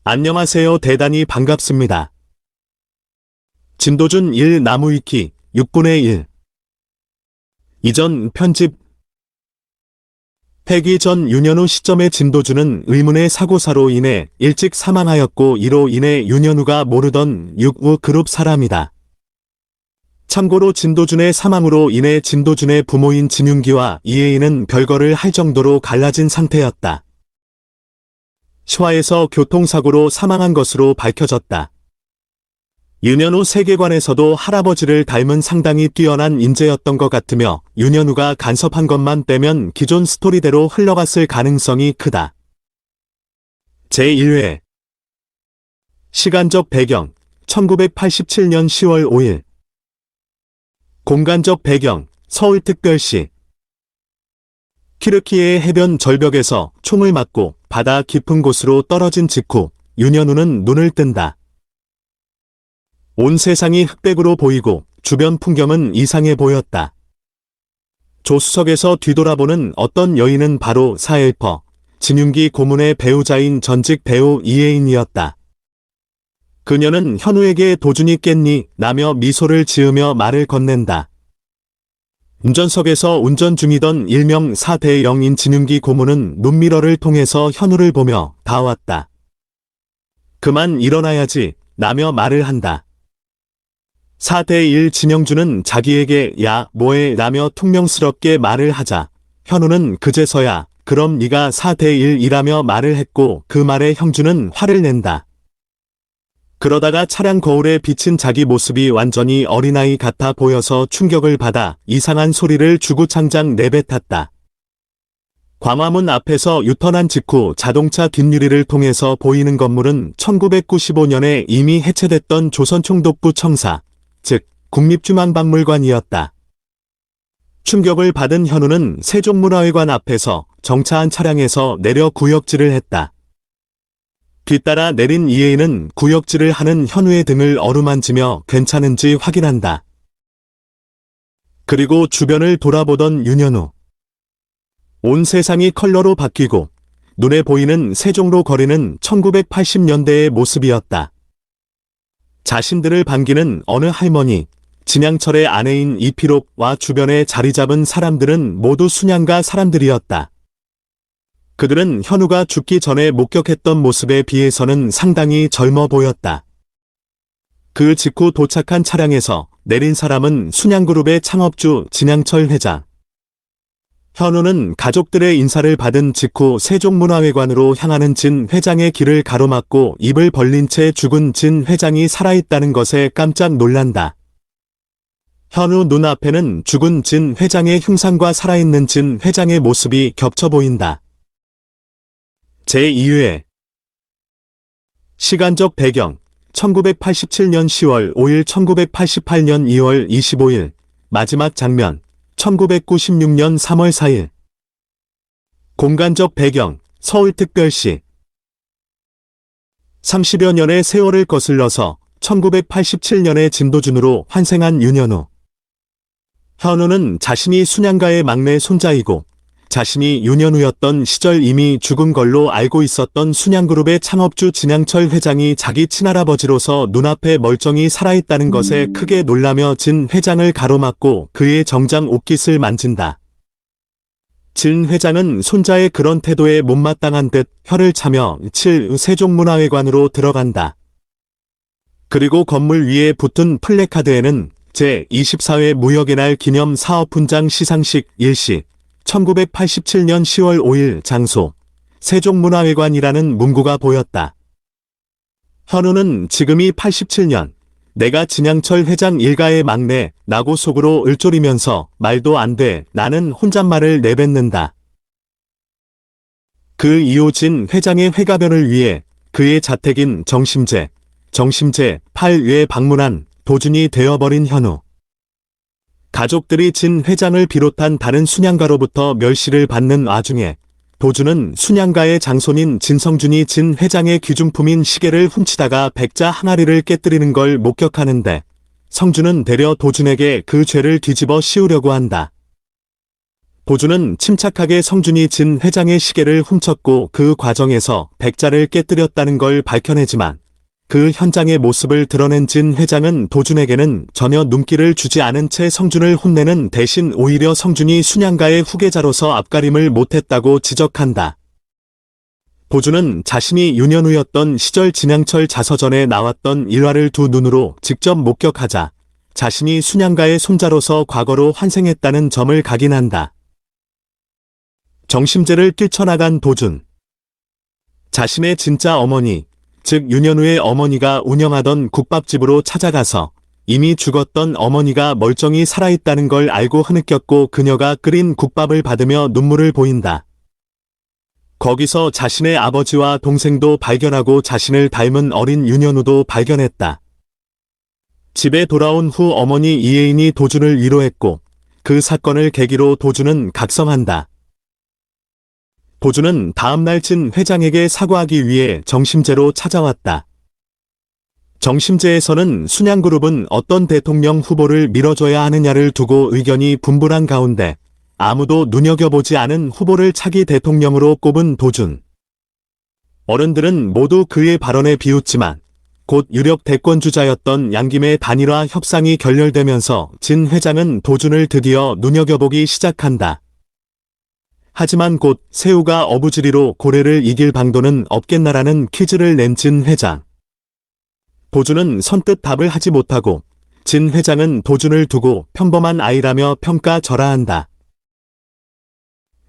안녕하세요. 대단히 반갑습니다. 진도준 1 나무위키 6분의 1 이전 편집 폐기 전 윤현우 시점의 진도준은 의문의 사고사로 인해 일찍 사망하였고 이로 인해 윤현우가 모르던 육우 그룹 사람이다. 참고로 진도준의 사망으로 인해 진도준의 부모인 진윤기와 이혜인은 별거를 할 정도로 갈라진 상태였다. 시화에서 교통사고로 사망한 것으로 밝혀졌다. 윤현우 세계관에서도 할아버지를 닮은 상당히 뛰어난 인재였던 것 같으며 윤현우가 간섭한 것만 빼면 기존 스토리대로 흘러갔을 가능성이 크다. 제1회 시간적 배경 1987년 10월 5일 공간적 배경 서울특별시 키르키예의 해변 절벽에서 총을 맞고 바다 깊은 곳으로 떨어진 직후 윤현우는 눈을 뜬다. 온 세상이 흑백으로 보이고 주변 풍경은 이상해 보였다. 조수석에서 뒤돌아보는 어떤 여인은 바로 사엘퍼, 진윤기 고문의 배우자인 전직 배우 이혜인이었다. 그녀는 현우에게 도준이 깼니? 라며 미소를 지으며 말을 건넨다. 운전석에서 운전 중이던 일명 4대0인 진윤기 고문은 눈미러를 통해서 현우를 보며 다 왔다. 그만 일어나야지 라며 말을 한다. 4대1 진영준은 자기에게 야 뭐해 라며 퉁명스럽게 말을 하자 현우는 그제서야 그럼 네가 4대1이라며 말을 했고 그 말에 형준은 화를 낸다. 그러다가 차량 거울에 비친 자기 모습이 완전히 어린아이 같아 보여서 충격을 받아 이상한 소리를 주구장창 내뱉었다. 광화문 앞에서 유턴한 직후 자동차 뒷유리를 통해서 보이는 건물은 1995년에 이미 해체됐던 조선총독부 청사, 즉 국립중앙박물관이었다. 충격을 받은 현우는 세종문화회관 앞에서 정차한 차량에서 내려 구역질을 했다. 뒤따라 내린 이혜인은 구역질을 하는 현우의 등을 어루만지며 괜찮은지 확인한다. 그리고 주변을 돌아보던 윤현우. 온 세상이 컬러로 바뀌고 눈에 보이는 세종로 거리는 1980년대의 모습이었다. 자신들을 반기는 어느 할머니, 진양철의 아내인 이필옥과 주변에 자리 잡은 사람들은 모두 순양가 사람들이었다. 그들은 현우가 죽기 전에 목격했던 모습에 비해서는 상당히 젊어 보였다. 그 직후 도착한 차량에서 내린 사람은 순양그룹의 창업주 진양철 회장. 현우는 가족들의 인사를 받은 직후 세종문화회관으로 향하는 진 회장의 길을 가로막고 입을 벌린 채 죽은 진 회장이 살아있다는 것에 깜짝 놀란다. 현우 눈앞에는 죽은 진 회장의 흉상과 살아있는 진 회장의 모습이 겹쳐 보인다. 제2회 시간적 배경 1987년 10월 5일 1988년 2월 25일 마지막 장면 1996년 3월 4일 공간적 배경 서울특별시 30여 년의 세월을 거슬러서 1987년에 진도준으로 환생한 윤현우. 현우는 자신이 순양가의 막내 손자이고 자신이 윤현우였던 시절 이미 죽은 걸로 알고 있었던 순양그룹의 창업주 진양철 회장이 자기 친할아버지로서 눈앞에 멀쩡히 살아있다는 것에 크게 놀라며 진 회장을 가로막고 그의 정장 옷깃을 만진다. 진 회장은 손자의 그런 태도에 못마땅한 듯 혀를 차며 세종문화회관으로 들어간다. 그리고 건물 위에 붙은 플래카드에는 제24회 무역의 날 기념 사업훈장 시상식 일시 1987년 10월 5일 장소 세종문화회관이라는 문구가 보였다. 현우는 지금이 87년 내가 진양철 회장 일가의 막내 라고 속으로 을조리면서 말도 안 돼 나는 혼잣말을 내뱉는다. 그 이후 진 회장의 회가변을 위해 그의 자택인 정심제 8에 방문한 도준이 되어버린 현우. 가족들이 진 회장을 비롯한 다른 순양가로부터 멸시를 받는 와중에 도준은 순양가의 장손인 진성준이 진 회장의 귀중품인 시계를 훔치다가 백자 항아리를 깨뜨리는 걸 목격하는데 성준은 되려 도준에게 그 죄를 뒤집어 씌우려고 한다. 도주는 침착하게 성준이 진 회장의 시계를 훔쳤고 그 과정에서 백자를 깨뜨렸다는 걸 밝혀내지만 그 현장의 모습을 드러낸 진 회장은 도준에게는 전혀 눈길을 주지 않은 채 성준을 혼내는 대신 오히려 성준이 순양가의 후계자로서 앞가림을 못했다고 지적한다. 도준은 자신이 윤현우였던 시절 진양철 자서전에 나왔던 일화를 두 눈으로 직접 목격하자 자신이 순양가의 손자로서 과거로 환생했다는 점을 각인한다. 정심제를 뛰쳐나간 도준. 자신의 진짜 어머니, 즉 윤현우의 어머니가 운영하던 국밥집으로 찾아가서 이미 죽었던 어머니가 멀쩡히 살아있다는 걸 알고 흐느꼈고 그녀가 끓인 국밥을 받으며 눈물을 보인다. 거기서 자신의 아버지와 동생도 발견하고 자신을 닮은 어린 윤현우도 발견했다. 집에 돌아온 후 어머니 이혜인이 도준을 위로했고 그 사건을 계기로 도준은 각성한다. 도준은 다음날 진 회장에게 사과하기 위해 정심제로 찾아왔다. 정심제에서는 순양그룹은 어떤 대통령 후보를 밀어줘야 하느냐를 두고 의견이 분분한 가운데 아무도 눈여겨보지 않은 후보를 차기 대통령으로 꼽은 도준. 어른들은 모두 그의 발언에 비웃지만 곧 유력 대권주자였던 양김의 단일화 협상이 결렬되면서 진 회장은 도준을 드디어 눈여겨보기 시작한다. 하지만 곧 새우가 어부지리로 고래를 이길 방도는 없겠나라는 퀴즈를 낸 진 회장. 도준은 선뜻 답을 하지 못하고 진 회장은 도준을 두고 평범한 아이라며 평가절하한다.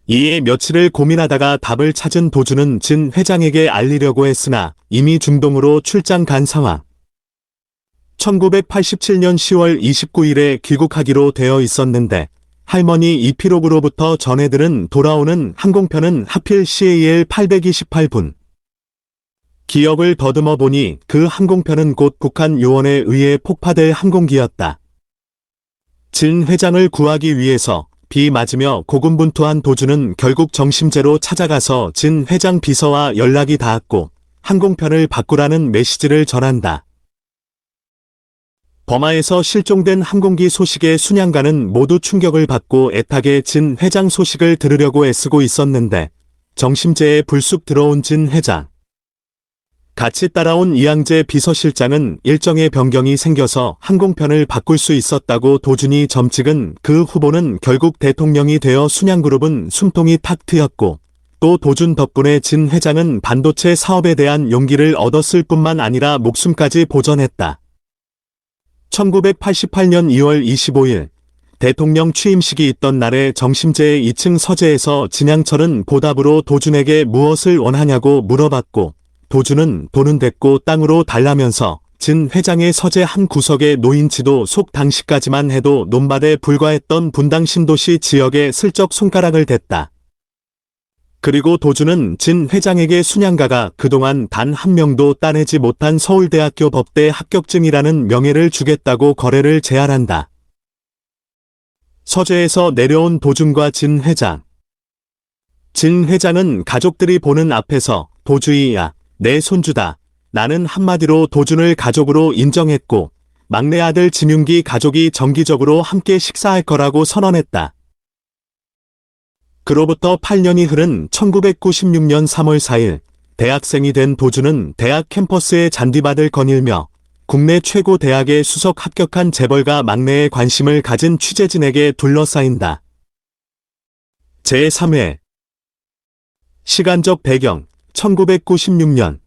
이에 며칠을 고민하다가 답을 찾은 도준은 진 회장에게 알리려고 했으나 이미 중동으로 출장 간 상황. 1987년 10월 29일에 귀국하기로 되어 있었는데 할머니 이피록으로부터 전해들은 돌아오는 항공편은 하필 CAL 828분. 기억을 더듬어 보니 그 항공편은 곧 북한 요원에 의해 폭파될 항공기였다. 진 회장을 구하기 위해서 비 맞으며 고군분투한 도준은 결국 정심제로 찾아가서 진 회장 비서와 연락이 닿았고 항공편을 바꾸라는 메시지를 전한다. 버마에서 실종된 항공기 소식에 순양가는 모두 충격을 받고 애타게 진 회장 소식을 들으려고 애쓰고 있었는데 정심제에 불쑥 들어온 진 회장. 같이 따라온 이양재 비서실장은 일정의 변경이 생겨서 항공편을 바꿀 수 있었다고 도준이 점찍은 그 후보는 결국 대통령이 되어 순양그룹은 숨통이 탁 트였고 또 도준 덕분에 진 회장은 반도체 사업에 대한 용기를 얻었을 뿐만 아니라 목숨까지 보전했다. 1988년 2월 25일 대통령 취임식이 있던 날에 정심제의 2층 서재에서 진양철은 보답으로 도준에게 무엇을 원하냐고 물어봤고 도준은 돈은 됐고 땅으로 달라면서 진 회장의 서재 한 구석에 놓인 지도 속 당시까지만 해도 논밭에 불과했던 분당 신도시 지역에 슬쩍 손가락을 댔다. 그리고 도준은 진 회장에게 순양가가 그동안 단 한 명도 따내지 못한 서울대학교 법대 합격증이라는 명예를 주겠다고 거래를 제안한다. 서재에서 내려온 도준과 진 회장. 진 회장은 가족들이 보는 앞에서 도주이야, 내 손주다. 나는 한마디로 도준을 가족으로 인정했고 막내 아들 진윤기 가족이 정기적으로 함께 식사할 거라고 선언했다. 그로부터 8년이 흐른 1996년 3월 4일 대학생이 된 도준은 대학 캠퍼스에 잔디밭을 거닐며 국내 최고 대학에 수석 합격한 재벌가 막내에 관심을 가진 취재진에게 둘러싸인다. 제3회 시간적 배경 1996년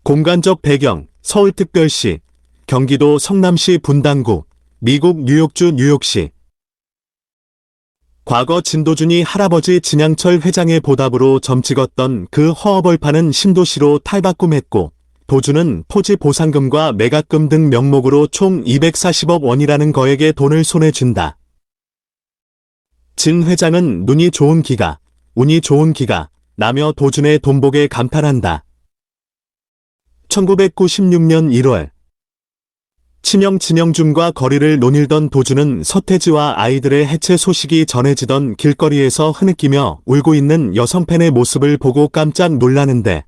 공간적 배경 서울특별시 경기도 성남시 분당구 미국 뉴욕주 뉴욕시 과거 진도준이 할아버지 진양철 회장의 보답으로 점찍었던 그 허허벌판은 신도시로 탈바꿈했고 도준은 토지 보상금과 매각금 등 명목으로 총 240억 원이라는 거액의 돈을 손에 쥔다. 진 회장은 눈이 좋은 기가, 운이 좋은 기가 나며 도준의 돈복에 감탄한다. 1996년 1월 친형 진영준과 거리를 논일던 도준은 서태지와 아이들의 해체 소식이 전해지던 길거리에서 흐느끼며 울고 있는 여성 팬의 모습을 보고 깜짝 놀라는데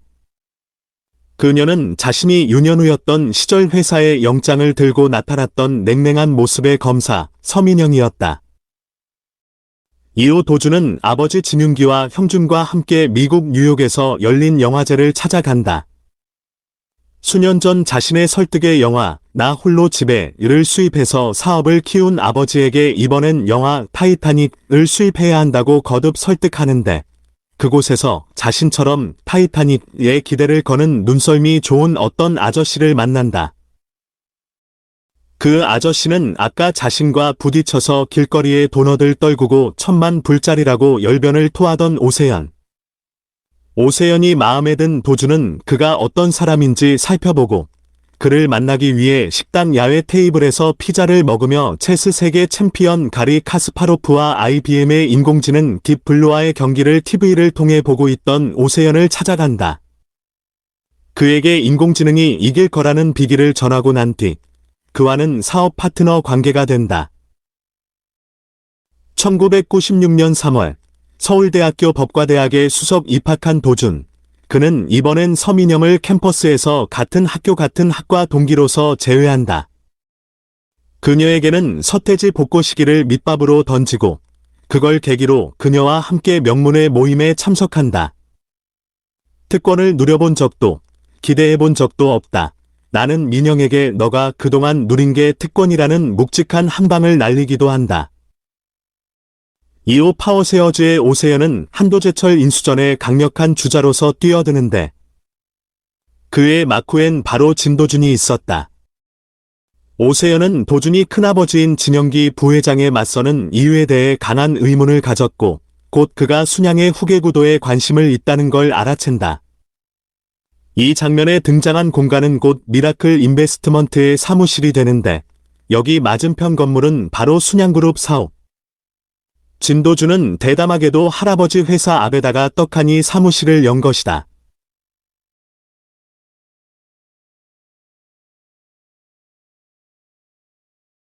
그녀는 자신이 윤현우였던 시절 회사의 영장을 들고 나타났던 냉랭한 모습의 검사 서민영이었다. 이후 도준은 아버지 진윤기와 형준과 함께 미국 뉴욕에서 열린 영화제를 찾아간다. 수년 전 자신의 설득의 영화 나 홀로 집에를 수입해서 사업을 키운 아버지에게 이번엔 영화 타이타닉을 수입해야 한다고 거듭 설득하는데 그곳에서 자신처럼 타이타닉에 기대를 거는 눈썰미 좋은 어떤 아저씨를 만난다. 그 아저씨는 아까 자신과 부딪혀서 길거리에 도넛을 떨구고 천만 불짜리라고 열변을 토하던 오세연. 오세연이 마음에 든 도준은 그가 어떤 사람인지 살펴보고 그를 만나기 위해 식당 야외 테이블에서 피자를 먹으며 체스 세계 챔피언 가리 카스파로프와 IBM의 인공지능 딥블루와의 경기를 TV를 통해 보고 있던 오세연을 찾아간다. 그에게 인공지능이 이길 거라는 비기를 전하고 난 뒤 그와는 사업 파트너 관계가 된다. 1996년 3월 서울대학교 법과대학에 수석 입학한 도준. 그는 이번엔 서민영을 캠퍼스에서 같은 학교 같은 학과 동기로서 제외한다. 그녀에게는 서태지 복고 시기를 밑밥으로 던지고 그걸 계기로 그녀와 함께 명문의 모임에 참석한다. 특권을 누려본 적도 기대해본 적도 없다. 나는 민영에게 너가 그동안 누린 게 특권이라는 묵직한 한 방을 날리기도 한다. 이후 파워세어즈의 오세연은 한도제철 인수전에 강력한 주자로서 뛰어드는데 그의 막후엔 바로 진도준이 있었다. 오세연은 도준이 큰아버지인 진영기 부회장에 맞서는 이유에 대해 강한 의문을 가졌고 곧 그가 순양의 후계 구도에 관심을 있다는 걸 알아챈다. 이 장면에 등장한 공간은 곧 미라클 인베스트먼트의 사무실이 되는데 여기 맞은편 건물은 바로 순양그룹 사업. 진도준은 대담하게도 할아버지 회사 앞에다가 떡하니 사무실을 연 것이다.